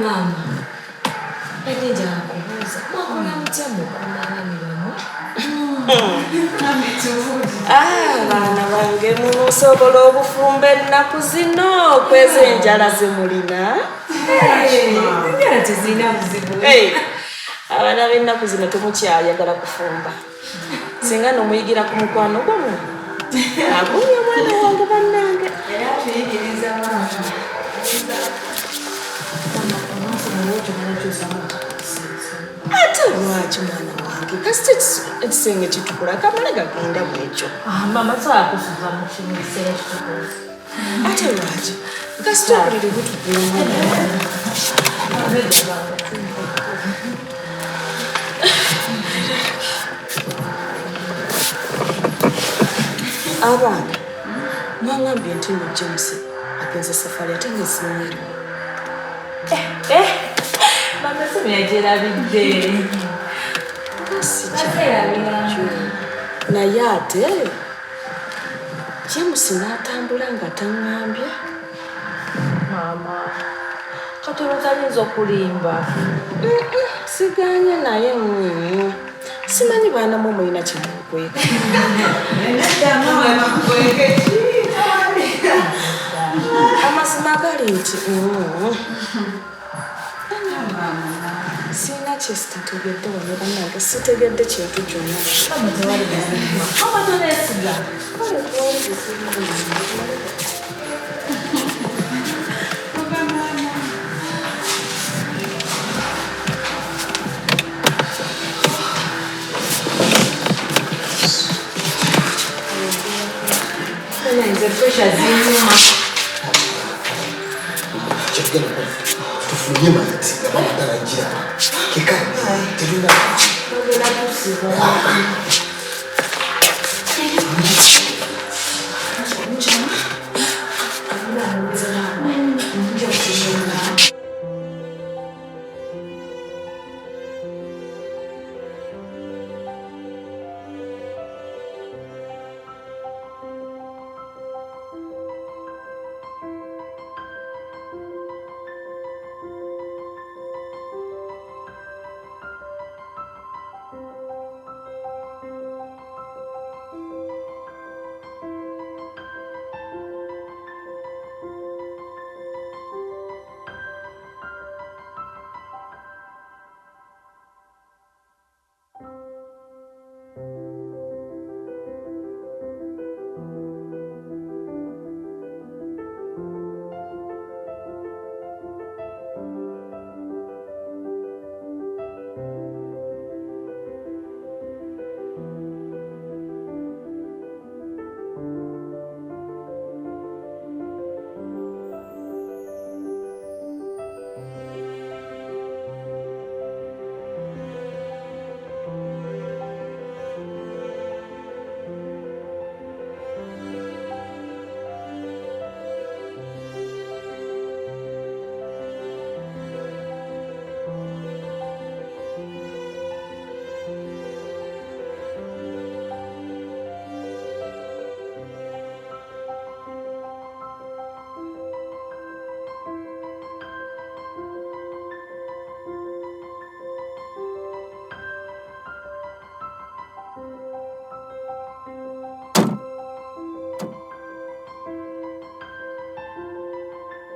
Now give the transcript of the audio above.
Mama. Enija kubuza. Mwakola mutya mukumalani bano? Baana bange musobola obufumba ennaku zino kweza enjala zemulina. Enjala tezirina buzibu. Abaana b'ennaku zino temukyayagala kufumba. Singa nomuyigira ku mukwano gwammwe. Agumye omwana wange bannange. Era tuyigiriza maama. Ate lwaki mwana wange kasita ekisenge kitukula kamale gagenda bwekyo. Mama twakusuza mu kiseera kitukula. Ate lwaki kasita obuliri butukula. Abaana mwangambye nti no James agenze safari ate ng'esimanyiiro. Mama se yagerabidde. Naye ate James n'atambula nga taŋŋambye. Mama katono tayinza okulimba. Siganye naye simanyi baana mu mulina kyemukweka. Amazima gali nti sina kyesitategedde wano bannange sitegedde kintu kyonna. Mama toneesiga. Nze pressure zinyuma. Tufunye maiti abamutarajira keka terina Ogenda kusiba.